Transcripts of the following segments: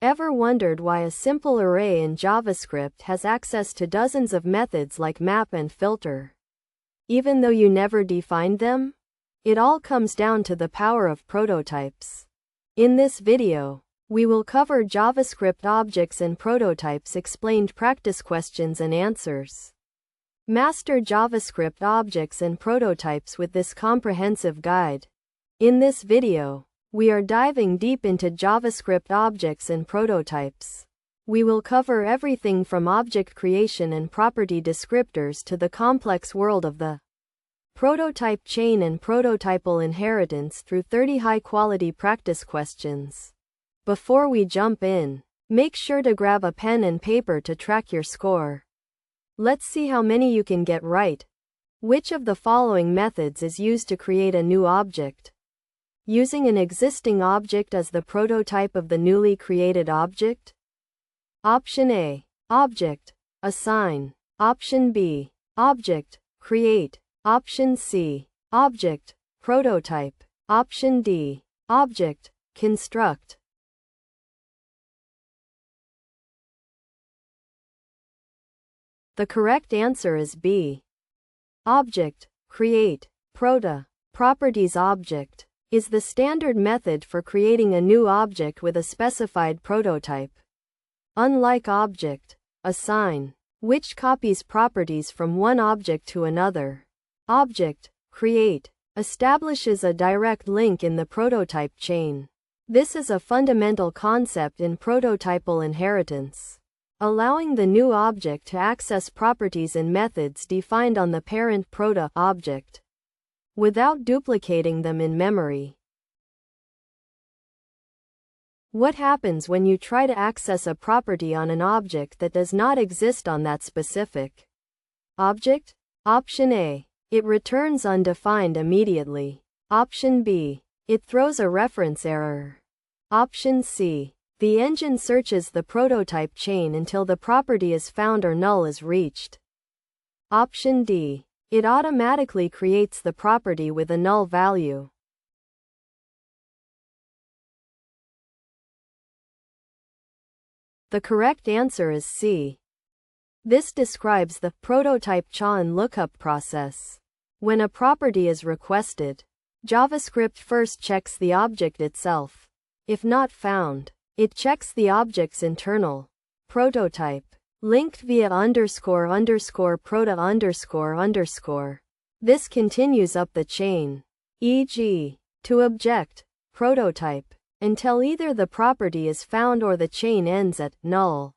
Ever wondered why a simple array in JavaScript has access to dozens of methods like map and filter, even though you never defined them? It all comes down to the power of prototypes. In this video, we will cover JavaScript Objects and Prototypes explained practice questions and answers. Master JavaScript Objects and Prototypes with this comprehensive guide. In this video, we are diving deep into JavaScript objects and prototypes. We will cover everything from object creation and property descriptors to the complex world of the prototype chain and prototypal inheritance through 30 high-quality practice questions. Before we jump in, make sure to grab a pen and paper to track your score. Let's see how many you can get right. Which of the following methods is used to create a new object? Using an existing object as the prototype of the newly created object? Option A. Object. Assign. Option B. Object. Create. Option C. Object. Prototype. Option D. Object. Construct. The correct answer is B. Object. Create. Properties object is the standard method for creating a new object with a specified prototype. Unlike object, assign, which copies properties from one object to another, object, create, establishes a direct link in the prototype chain. This is a fundamental concept in prototypal inheritance, allowing the new object to access properties and methods defined on the parent object, without duplicating them in memory. What happens when you try to access a property on an object that does not exist on that specific object? Option A. It returns undefined immediately. Option B. It throws a reference error. Option C. The engine searches the prototype chain until the property is found or null is reached. Option D. It automatically creates the property with a null value. The correct answer is C. This describes the prototype chain lookup process. When a property is requested, JavaScript first checks the object itself. If not found, it checks the object's internal prototype, linked via __prota__. This continues up the chain, e.g., to object, prototype, until either the property is found or the chain ends at null.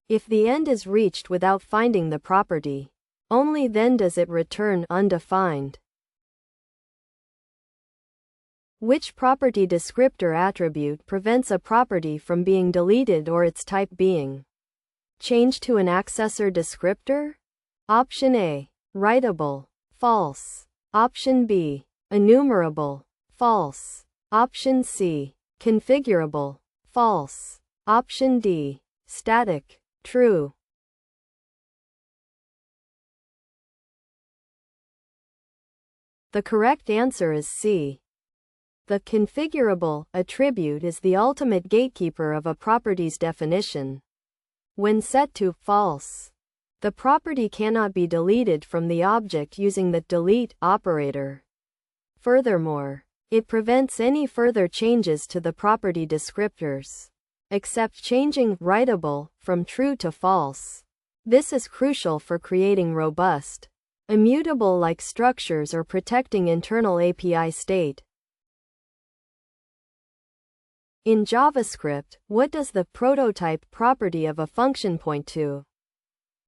If the end is reached without finding the property, only then does it return undefined. Which property descriptor attribute prevents a property from being deleted or its type being changed to an accessor descriptor? Option A. Writable. False. Option B. Enumerable. False. Option C. Configurable. False. Option D. Static. True. The correct answer is C. The configurable attribute is the ultimate gatekeeper of a property's definition. When set to false, the property cannot be deleted from the object using the delete operator. Furthermore, it prevents any further changes to the property descriptors, except changing writable from true to false. This is crucial for creating robust, immutable-like structures or protecting internal API state. In JavaScript, what does the prototype property of a function point to?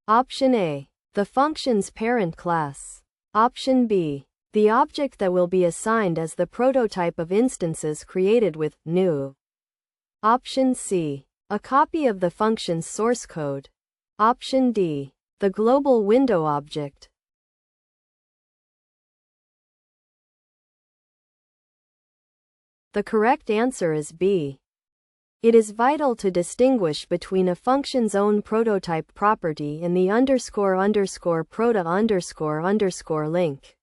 Option A. The function's parent class. Option B. The object that will be assigned as the prototype of instances created with new. Option C. A copy of the function's source code. Option D. The global window object. The correct answer is B. It is vital to distinguish between a function's own prototype property and the __prota___ link.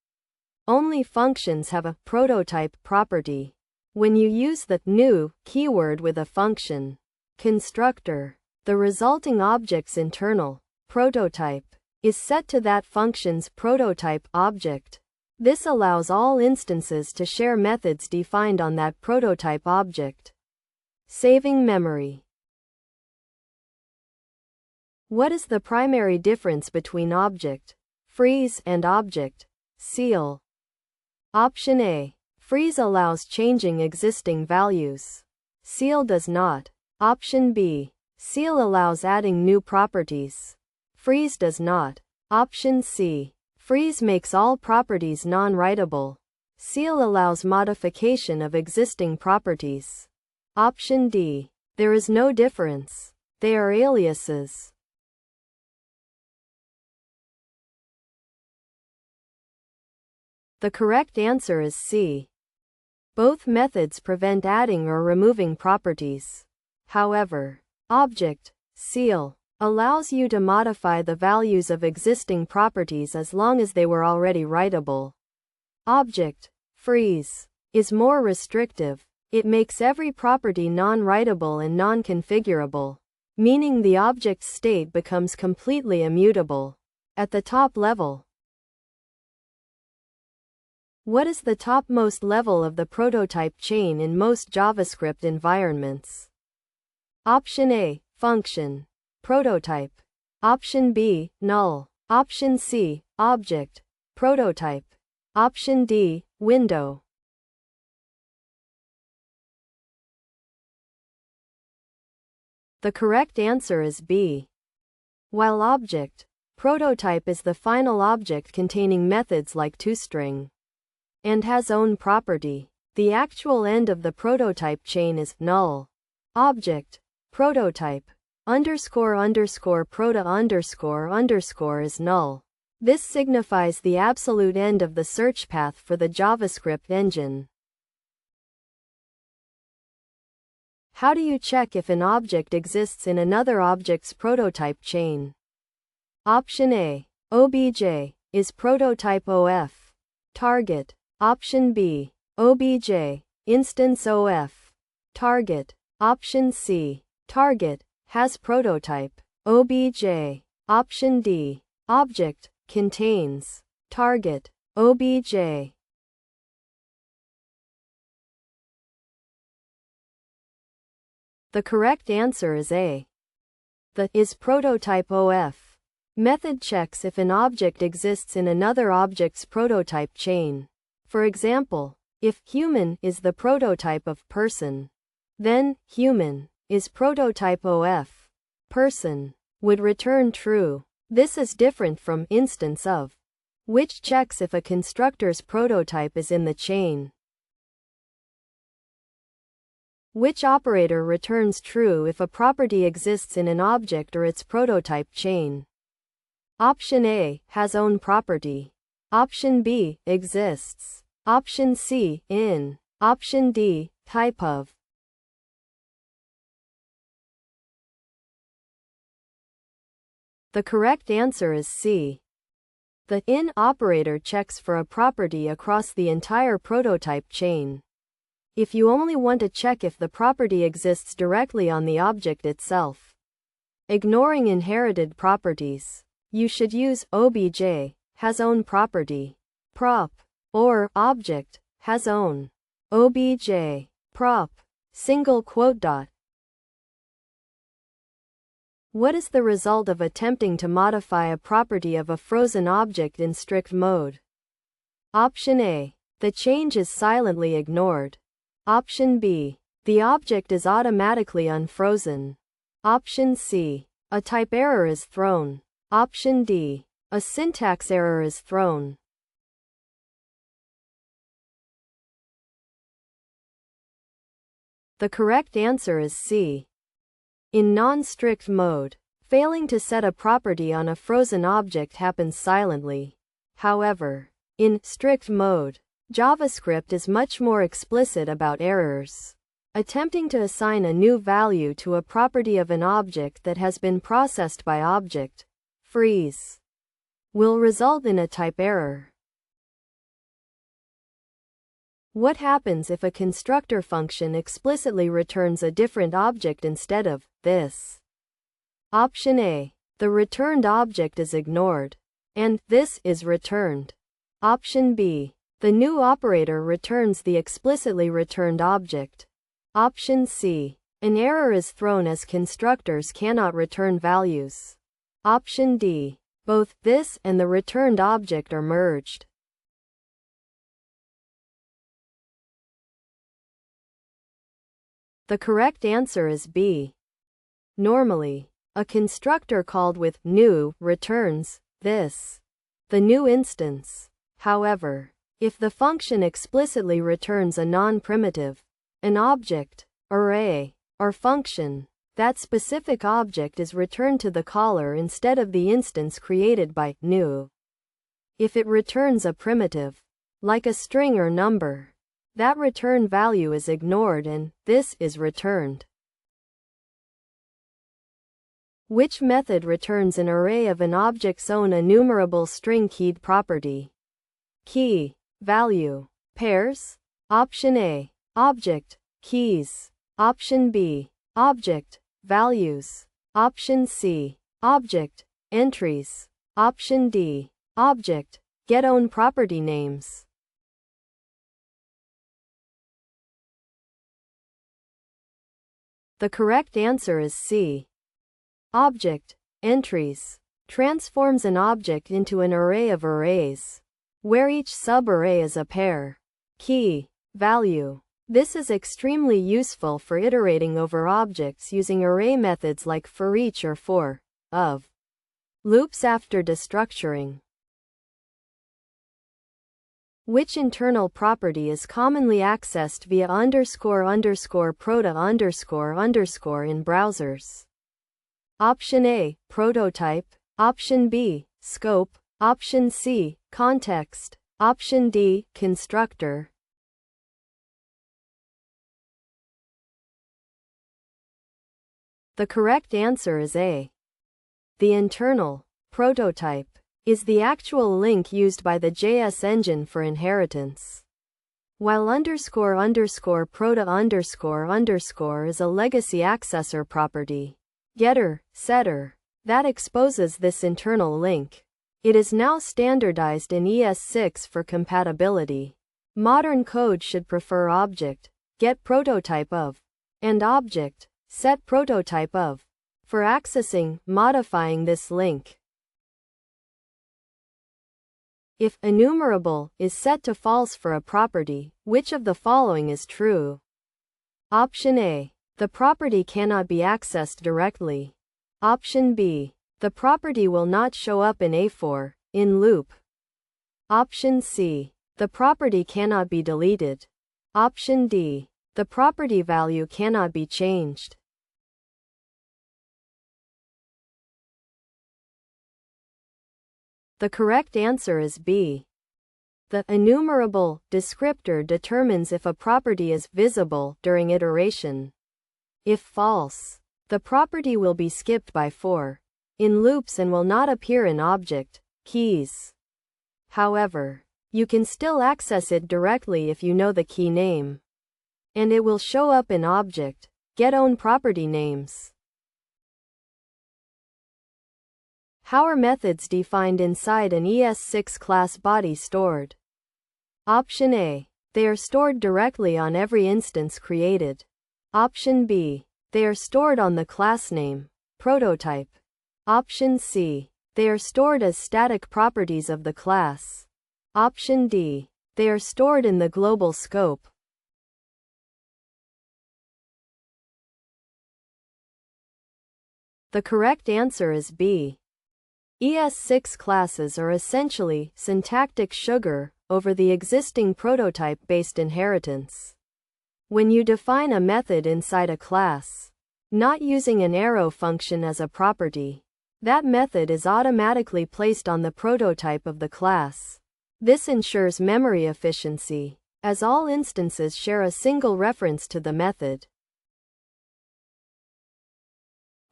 Only functions have a prototype property. When you use the new keyword with a function, Constructor. The resulting object's internal prototype is set to that function's prototype object. This allows all instances to share methods defined on that prototype object. Saving memory. What is the primary difference between object freeze and object seal? Option A. Freeze allows changing existing values. Seal does not. Option B. Seal allows adding new properties. Freeze does not. Option C. Freeze makes all properties non-writable. Seal allows modification of existing properties. Option D. There is no difference. They are aliases. The correct answer is C. Both methods prevent adding or removing properties. However, object seal allows you to modify the values of existing properties as long as they were already writable. Object freeze is more restrictive. It makes every property non-writable and non-configurable, meaning the object's state becomes completely immutable. At the top level, what is the topmost level of the prototype chain in most JavaScript environments? Option A. Function. Prototype. Option B. Null. Option C. Object. Prototype. Option D. Window. The correct answer is B. While object prototype is the final object containing methods like toString and has own property, the actual end of the prototype chain is null. Object prototype __prota__ is null. This signifies the absolute end of the search path for the JavaScript engine. How do you check if an object exists in another object's prototype chain? Option A. OBJ is prototype OF. Target. Option B. OBJ instance OF. Target. Option C. Target has prototype OBJ. Option D. Object contains target OBJ. The correct answer is A. The is prototype OF method checks if an object exists in another object's prototype chain. For example, if human is the prototype of person, then human is prototype OF person would return true. This is different from instance of, which checks if a constructor's prototype is in the chain. Which operator returns true if a property exists in an object or its prototype chain? Option A has own property. Option B exists. Option C in. Option D type of. The correct answer is C. The in operator checks for a property across the entire prototype chain. If you only want to check if the property exists directly on the object itself, ignoring inherited properties, you should use OBJ has own property, prop, or object has own OBJ prop single quote dot. What is the result of attempting to modify a property of a frozen object in strict mode? Option A. The change is silently ignored. Option B. The object is automatically unfrozen. Option C. A type error is thrown. Option D. A syntax error is thrown. The correct answer is C. In non-strict mode, failing to set a property on a frozen object happens silently. However, in strict mode, JavaScript is much more explicit about errors. Attempting to assign a new value to a property of an object that has been processed by Object freeze will result in a type error. What happens if a constructor function explicitly returns a different object instead of this? Option A. The returned object is ignored, and this is returned. Option B. The new operator returns the explicitly returned object. Option C. An error is thrown as constructors cannot return values. Option D. Both this and the returned object are merged. The correct answer is B. Normally, a constructor called with new returns this, the new instance. However, if the function explicitly returns a non-primitive, an object, array, or function, that specific object is returned to the caller instead of the instance created by new. If it returns a primitive, like a string or number, that return value is ignored and this is returned. Which method returns an array of an object's own enumerable string-keyed property? Key, value, pairs? Option A. Object, keys. Option B. Object, values. Option C. Object, entries. Option D. Object, getOwnProperty names. The correct answer is C. Object, entries, transforms an object into an array of arrays, where each subarray is a pair. Key, value. This is extremely useful for iterating over objects using array methods like forEach or for, of. Loops after destructuring. Which internal property is commonly accessed via __prota__ in browsers? Option A. Prototype. Option B. Scope. Option C. Context. Option D. Constructor. The correct answer is A. The internal prototype is the actual link used by the JS engine for inheritance, while __prota__ is a legacy accessor property, getter, setter, that exposes this internal link. It is now standardized in ES6 for compatibility. Modern code should prefer object, get prototype of, and object, set prototype of, for accessing, modifying this link. If enumerable is set to false for a property, which of the following is true? Option A. The property cannot be accessed directly. Option B. The property will not show up in A4, in loop. Option C. The property cannot be deleted. Option D. The property value cannot be changed. The correct answer is B. The enumerable descriptor determines if a property is visible during iteration. If false, the property will be skipped by for in loops and will not appear in object keys. However, you can still access it directly if you know the key name, and it will show up in object getOwnProperty names. How are methods defined inside an ES6 class body stored? Option A. They are stored directly on every instance created. Option B. They are stored on the class name, prototype. Option C. They are stored as static properties of the class. Option D. They are stored in the global scope. The correct answer is B. ES6 classes are essentially syntactic sugar over the existing prototype-based inheritance. When you define a method inside a class, not using an arrow function as a property, that method is automatically placed on the prototype of the class. This ensures memory efficiency, as all instances share a single reference to the method.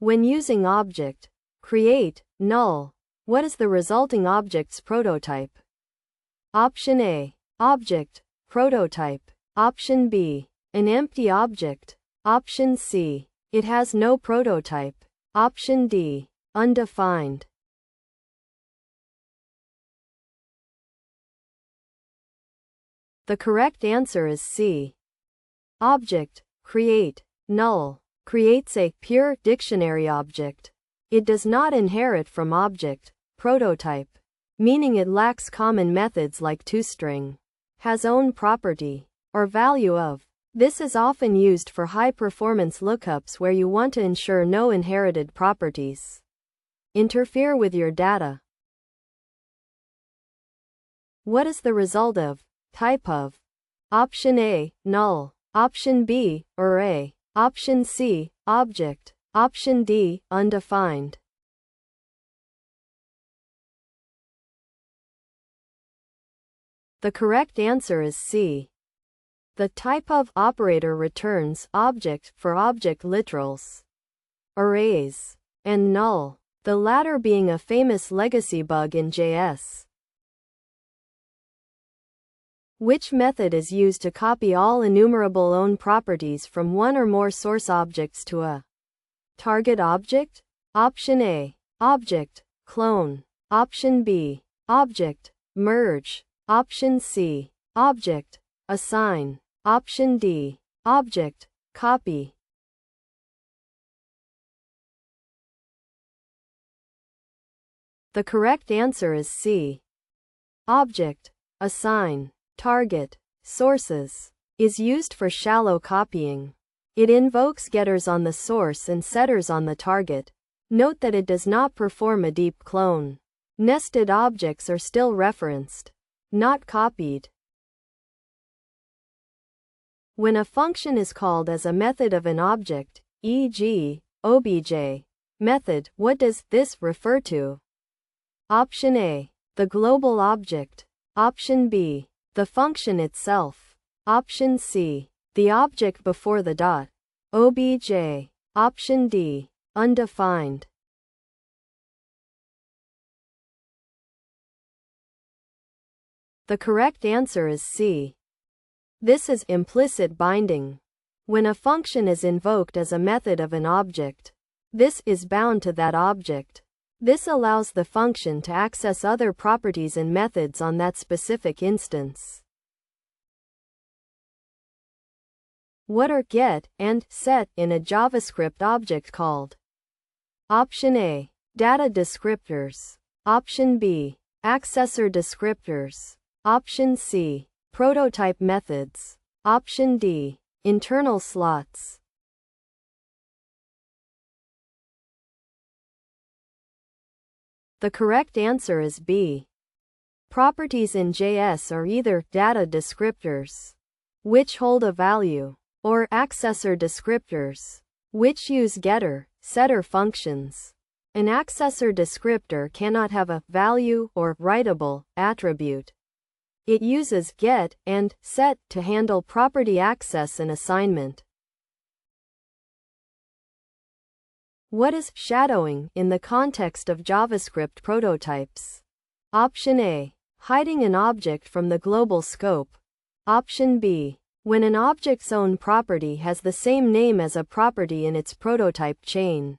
When using Object.create null, what is the resulting object's prototype? Option A. Object, prototype. Option B. An empty object. Option C. It has no prototype. Option D. Undefined. The correct answer is C. Object.create. Null. Creates a pure dictionary object. It does not inherit from Object.prototype, meaning it lacks common methods like toString, has own property, or value of. This is often used for high-performance lookups where you want to ensure no inherited properties interfere with your data. What is the result of type of? Option A, null. Option B, array. Option C, object. Option D, undefined. The correct answer is C. The type of operator returns object for object literals, arrays, and null, the latter being a famous legacy bug in JS. Which method is used to copy all enumerable own properties from one or more source objects to a target object? Option A, object, clone. Option B, object, merge. Option C, object, assign. Option D, object, copy. The correct answer is C. Object, assign. Target, sources, is used for shallow copying. It invokes getters on the source and setters on the target. Note that it does not perform a deep clone. Nested objects are still referenced, not copied. When a function is called as a method of an object, e.g., obj method, what does this refer to? Option A, the global object. Option B, the function itself. Option C, the object before the dot. Obj. Option D, undefined. The correct answer is C. This is implicit binding. When a function is invoked as a method of an object, this is bound to that object. This allows the function to access other properties and methods on that specific instance. What are get and set in a JavaScript object called? Option A, data descriptors. Option B, accessor descriptors. Option C, prototype methods. Option D, internal slots. The correct answer is B. Properties in JS are either data descriptors, which hold a value, or accessor descriptors, which use getter, setter functions. An accessor descriptor cannot have a value or writable attribute. It uses get and set to handle property access and assignment. What is shadowing in the context of JavaScript prototypes? Option A, hiding an object from the global scope. Option B, when an object's own property has the same name as a property in its prototype chain.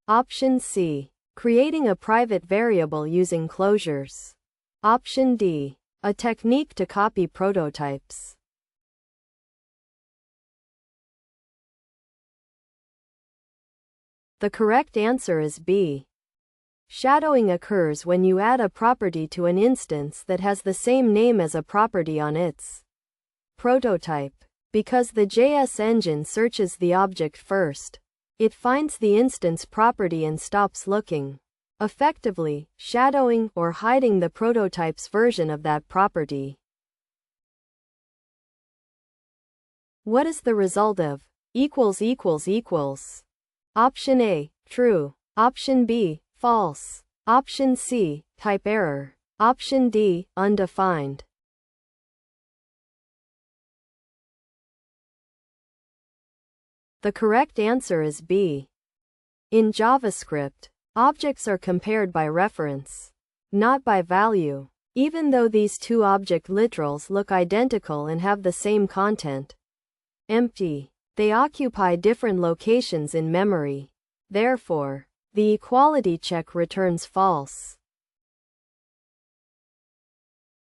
Option C, creating a private variable using closures. Option D, a technique to copy prototypes. The correct answer is B. Shadowing occurs when you add a property to an instance that has the same name as a property on its prototype. Because the JS engine searches the object first, it finds the instance property and stops looking, effectively shadowing or hiding the prototype's version of that property. What is the result of ===? Option A, true. Option B, false. Option C, type error. Option D, undefined. The correct answer is B. In JavaScript, objects are compared by reference, not by value. Even though these two object literals look identical and have the same content, empty, they occupy different locations in memory. Therefore, the equality check returns false.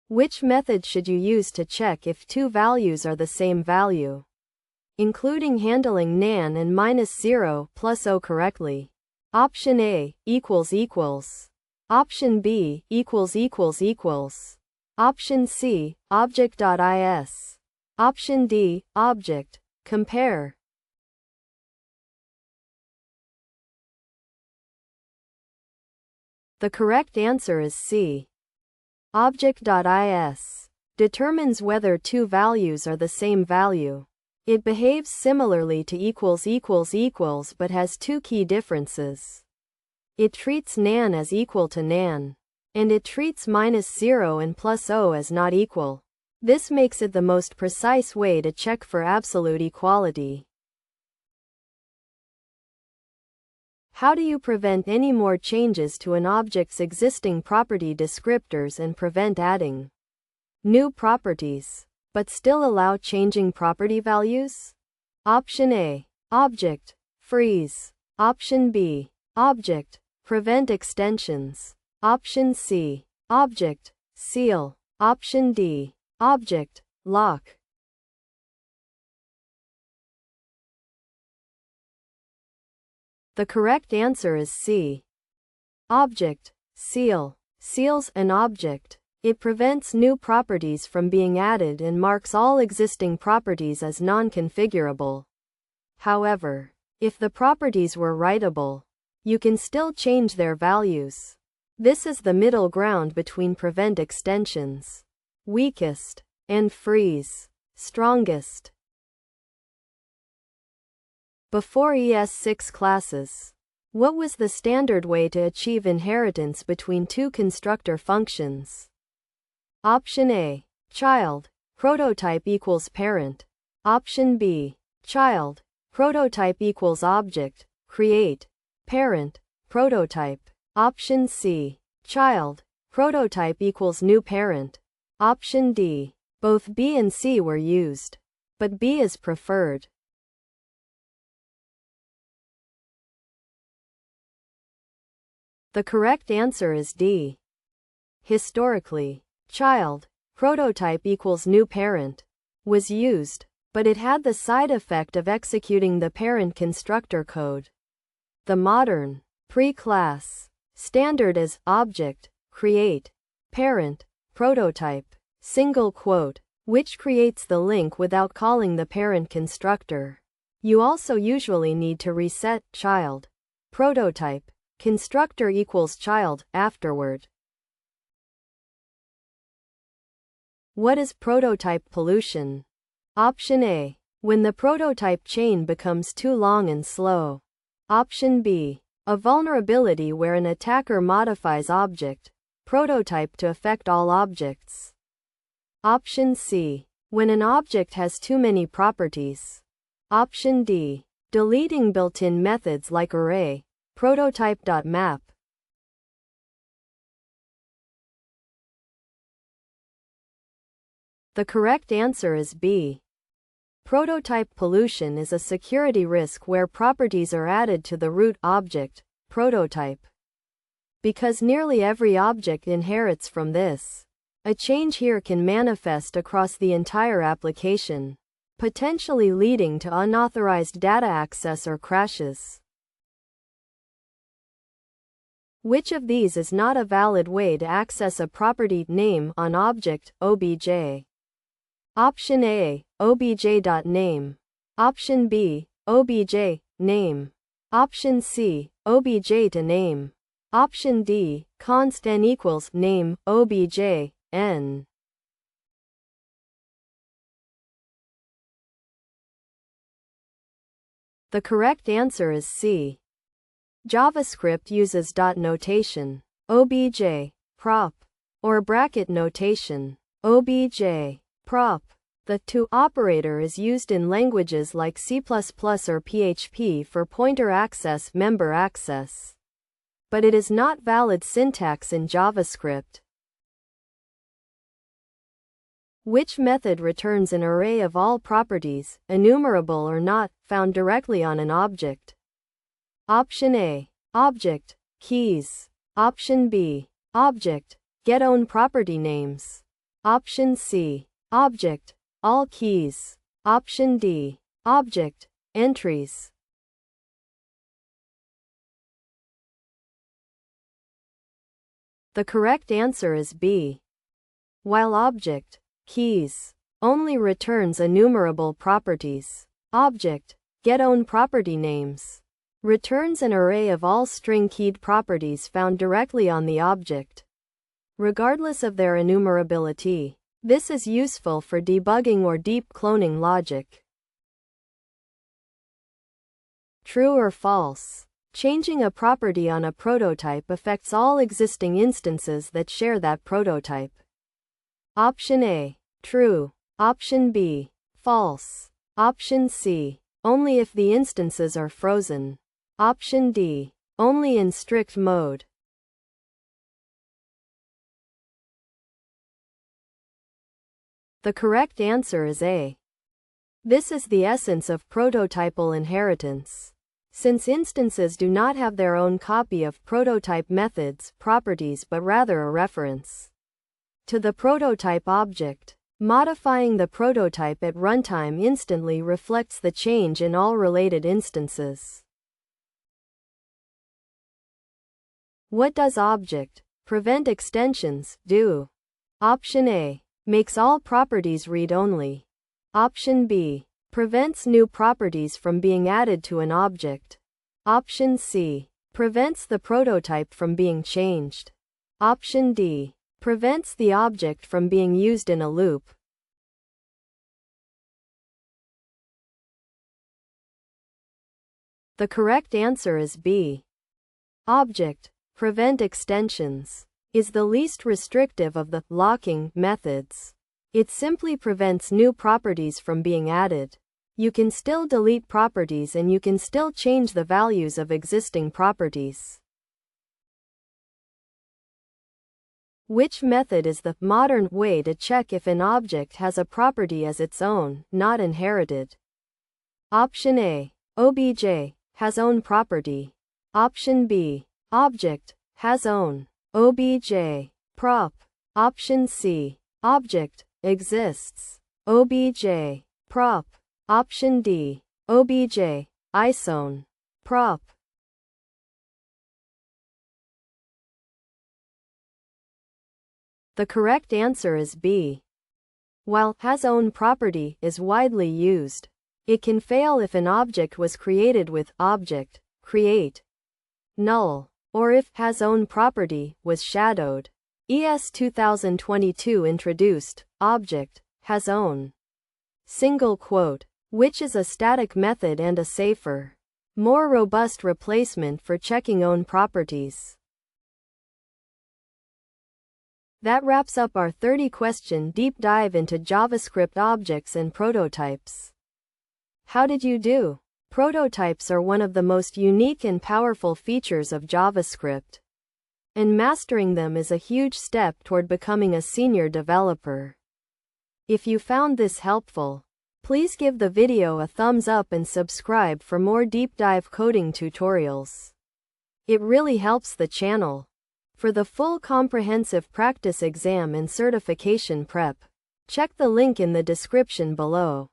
Which method should you use to check if two values are the same value? Including handling nan and -0 plus o correctly. Option A, ==. Option B, ===. Option C, Object.is. Option D, Object. Compare. The correct answer is C. Object.is determines whether two values are the same value. It behaves similarly to === but has two key differences. It treats nan as equal to nan, and it treats -0 and +o as not equal. This makes it the most precise way to check for absolute equality. How do you prevent any more changes to an object's existing property descriptors and prevent adding new properties, but still allow changing property values? Option A, Object, freeze. Option B, Object, prevent extensions. Option C, Object, seal. Option D, Object, lock. The correct answer is C. Object, seal, seals an object. It prevents new properties from being added and marks all existing properties as non-configurable. However, if the properties were writable, you can still change their values. This is the middle ground between prevent extensions, weakest, and freeze, strongest. Before ES6 classes, what was the standard way to achieve inheritance between two constructor functions? Option A, child, prototype equals parent. Option B, child, prototype equals object, create, parent, prototype. Option C, child, prototype equals new parent. Option D, both B and C were used, but B is preferred. The correct answer is D. Historically, child, prototype equals new parent, was used, but it had the side effect of executing the parent constructor code. The modern, pre-class, standard is object, create, parent, prototype, single quote, which creates the link without calling the parent constructor. You also usually need to reset child, prototype, constructor equals child afterward. What is prototype pollution? Option A, when the prototype chain becomes too long and slow. Option B, a vulnerability where an attacker modifies object, prototype to affect all objects. Option C, when an object has too many properties. Option D, deleting built-in methods like array, prototype.map. The correct answer is B. Prototype pollution is a security risk where properties are added to the root object, prototype. Because nearly every object inherits from this, a change here can manifest across the entire application, potentially leading to unauthorized data access or crashes. Which of these is not a valid way to access a property name on object, obj? Option A, obj.name. Option B, obj, name. Option C, obj to name. Option D, const n equals name, obj, n. The correct answer is C. JavaScript uses dot notation, obj, prop, or bracket notation, obj, prop. The to operator is used in languages like C++ or PHP for pointer access, member access. But it is not valid syntax in JavaScript. Which method returns an array of all properties, enumerable or not, found directly on an object? Option A. Object, keys. Option B. Object, getOwnPropertyNames. Option C. Object, all keys. Option D. Object, entries. The correct answer is B. While object, keys, only returns enumerable properties, object, getOwnPropertyNames, returns an array of all string-keyed properties found directly on the object, regardless of their enumerability. This is useful for debugging or deep cloning logic. True or false? Changing a property on a prototype affects all existing instances that share that prototype. Option A. True. Option B. False. Option C. Only if the instances are frozen. Option D. Only in strict mode. The correct answer is A. This is the essence of prototypal inheritance. Since instances do not have their own copy of prototype methods, properties, but rather a reference to the prototype object, modifying the prototype at runtime instantly reflects the change in all related instances. What does Object.prevent extensions do? Option A. Makes all properties read-only. Option B. Prevents new properties from being added to an object. Option C. Prevents the prototype from being changed. Option D. Prevents the object from being used in a loop. The correct answer is B. Object.prevent extensions is the least restrictive of the locking methods. It simply prevents new properties from being added. You can still delete properties and you can still change the values of existing properties. Which method is the modern way to check if an object has a property as its own, not inherited? Option A. Obj has own property. Option B. Object has own obj prop. Option C. Object exists obj prop. Option D. Obj isown prop. The correct answer is B. While has own property is widely used, it can fail if an object was created with Object.create null, or if has own property was shadowed. ES 2022 introduced Object has own single quote, which is a static method and a safer, more robust replacement for checking own properties. That wraps up our 30-question deep dive into JavaScript objects and prototypes. How did you do? Prototypes are one of the most unique and powerful features of JavaScript, and mastering them is a huge step toward becoming a senior developer. If you found this helpful, please give the video a thumbs up and subscribe for more deep dive coding tutorials. It really helps the channel. For the full comprehensive practice exam and certification prep, check the link in the description below.